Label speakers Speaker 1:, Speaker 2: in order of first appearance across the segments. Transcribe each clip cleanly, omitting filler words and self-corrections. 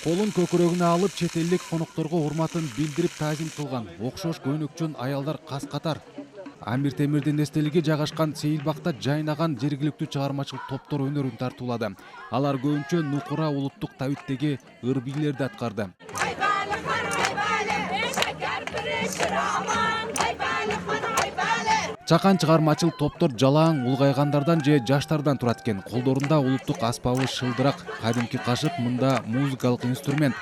Speaker 1: Колун көкүрөгүнө алып чет элдик конокторго урматын билдирип таазим кылган окшош көйнөкчөн аялдар кас катар. Амир Темирдин эстелиги жайгашкан Сейилбакта жайнаган жергиликтүү чыгармачылык топтор өнөрүн тартуулады. Алар көбүнчө Нукура улуттук табиттеги ыр бийлерди аткарды. Чакан чыгармачыл топтор жалаң улгайгандардан же жаштардан турат экен. Колдорунда улуттук аспабы шылдырак, кадимки кашык, мында музыкалык инструмент.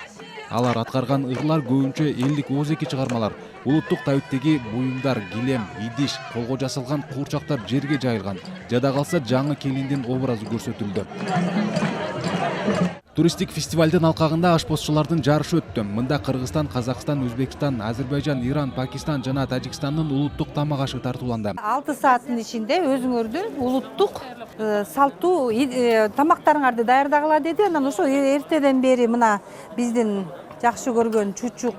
Speaker 1: Алар аткарган ырлар көбүнчө элдик оозеки чыгармалар. Улуттук табиттеги буюмдар, килем, идиш, колго жасалган куурчактар жерге жайылган. Жада калса жаңы келиндин образы көрсөтүлдү. Туристик фестивалдын алкагында ашпозчулардын жарышы өттү. Мында Кыргызстан, Казакстан, Өзбекстан, Азербайжан, Иран, Пакистан жана Тажикстандын улуттук тамак ашы тартууланды.
Speaker 2: 6 сааттын ичинде өзүңөрдүн улуттук салттуу тамактарыңарды даярдагыла деди. Анан ошо эртеден бери мына биздин жакшы көргөн чучук,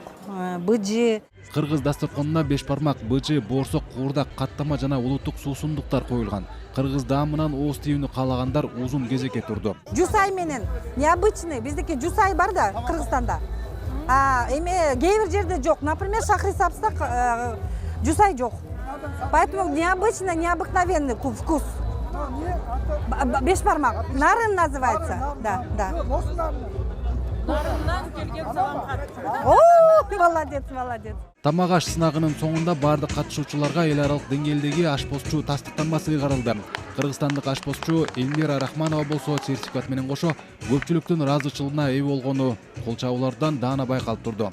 Speaker 2: быжы.
Speaker 1: Кыргыз дасторконуна беш бармак, быжы, боорсок, куурдак, каттама жана улуттук суусундуктар коюлган. Кыргыз даамынан ооз тийүүнү каалагандар узун кезекке турду.
Speaker 2: Жусай менен необычный, биздики жусай бар да Кыргызстанда. Эме кээ бир жерде жок. Например, Шахрисабзда жусай жок. Поэтому необыкновенный вкус. Беш бармак. Нарын называется. Да.
Speaker 3: Нарындан келген саламхат.
Speaker 2: Молодец.
Speaker 1: Тамак аш сынагынын соңунда бардык катышуучуларга эл аралык деңгээлдеги ашпозчу тастыктанмасы ыйгарылды. Кыргызстандык ашпозчу Элмира Рахманова болсо сертификат менен кошо көпчүлүктүн ыраазычылыгына ээ болгону кол чабуулардан даана байкалып турду.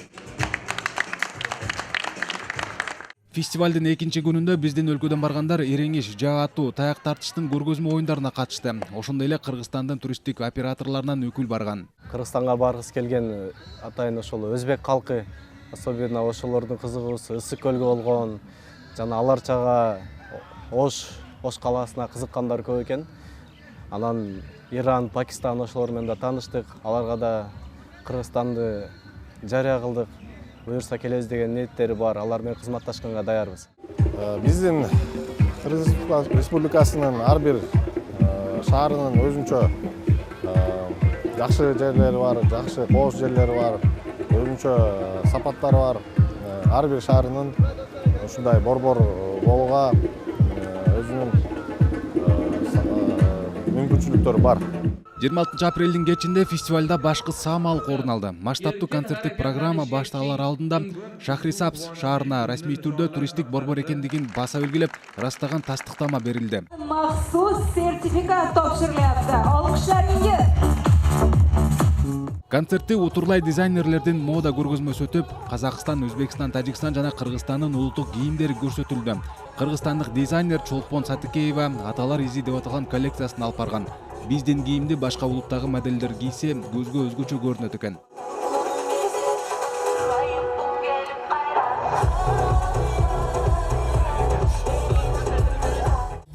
Speaker 1: Фестивалдын экинчи күнүндө биздин өлкөдөн баргандар эреңиш, жаа атуу, таяк тартыштын көргөзмө оюндарына катышты. Ошондой эле Кыргызстандын туристтик операторлорунан өкүл барган.
Speaker 4: Кыргызстанга баргысы келген атайын ошол өзбек калкы, особенно ошолордун кызыгуусу Ысык көлгө болгон жана аларчага Ош калаасына кызыккандар көп экен. Анан Иран, Пакистан ошолор менен да тааныштык. Аларга да Кыргызстанды жарыя кылдык. Буюрса келебиз деген ниеттери бар. Алар менен кызматташканга даярбыз.
Speaker 5: Биздин Кыргыз Республикасынын ар бир шаарынын өзүнчө жакшы жерлери бар, жакшы кооз жерлери бар, өзүнчө сапаттары бар. Ар бир шаарынын ушундай борбор болууга өзүнүн мүмкүнчүлүктөрү бар.
Speaker 1: 26 апрелдин кечинде фестивалда башкы саамалык орун алды. Масштабтуу концерттик программа башталар алдында Шахрисабз шаарына расмий түрдө туристтик борбор экендигин баса белгилеп, ырастаган тастыктама берилди.
Speaker 3: Махсус сертификат топшуруляпты. Алкышларыңызга.
Speaker 1: Концертти утурлай дизайнерлердин мода көргөзмөсү өтүп, Казакстан, Өзбекстан, Тажикстан жана Кыргызстандын улуттук кийимдери көрсөтүлдү. Кыргызстандык дизайнер Чолпон Сатыкеева аталар изи деп аталган коллекциясын алып барган. Биздин кийимди башка улуттагы моделдер кийсе, көзгө өзгөчө көрүнөт экен.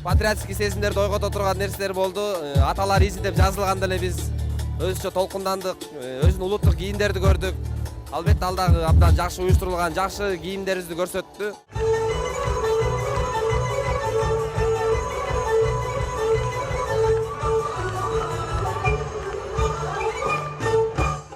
Speaker 6: Патриотический сезимдерди ойгото турган нерселер болду. Аталар изи деп жазылганда эле биз өзүнчө толкундандык, өзүнүн улуттук кийимдерди көрдүк. Албетте ал дагы абдан жакшы уюштурулган, жакшы кийимдерибизди көрсөттү.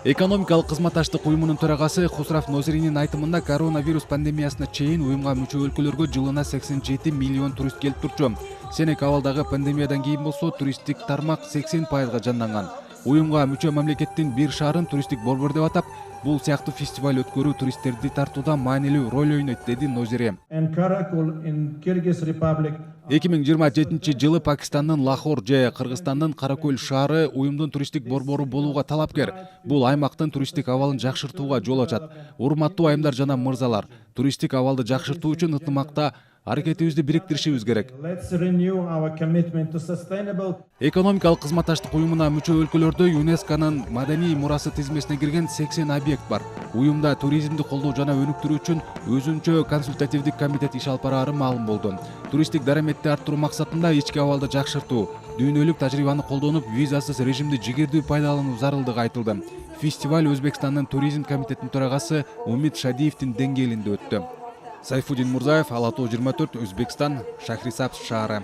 Speaker 1: Экономикалык кызматташтык уюмунун төрагасы Хусрав Нозиринин айтымында коронавирус пандемиясына чейин уюмга мүчө өлкөлөргө жылына 87 миллион турист келип турчу. Сенек абалдагы пандемиядан кийин болсо туристтик тармак 80% жанданган. Уюмга мүчө мамлекеттин бир шаарын туристтик борбор деп атап, бул сыяктуу фестиваль өткөрүү туристтерди тартууда маанилүү роль ойнойт, деди Нозири. 2027 жылы Пакистандын Лахор же Кыргызстандын Каракөл шаары уюмдун туристтик борбору болууга талапкер. Бул аймактын туристтик абалын жакшыртууга жол ачат. Урматтуу айымдар жана мырзалар, туристтик абалды жакшыртуу үчүн ынтымакта аракетибизди бириктиришибиз керек. Экономикалык кызматташтык уюмуна мүчө өлкөлөрдө ЮНЕСКОнун маданий мурасы тизмесине кирген 80 объект бар. Уюмда туризмди колдоо жана өнүктүрүү үчүн өзүнчө консультативдик комитет иш алып бараары маалым болду. Туристтик дараметти арттыруу максатында ички абалды жакшыртуу, дүйнөлүк тажрыйбаны колдонуп, визасыз режимди жигердүү пайдалануу зарылдыгы айтылды. Фестиваль Өзбекстандын туризм комитетинин төрагасы Умит Шадиевдин деңгээлинде өттү. Сайфудин Мурзаев, Ала Тоо 24, Өзбекстан, Шахрисабз шаары.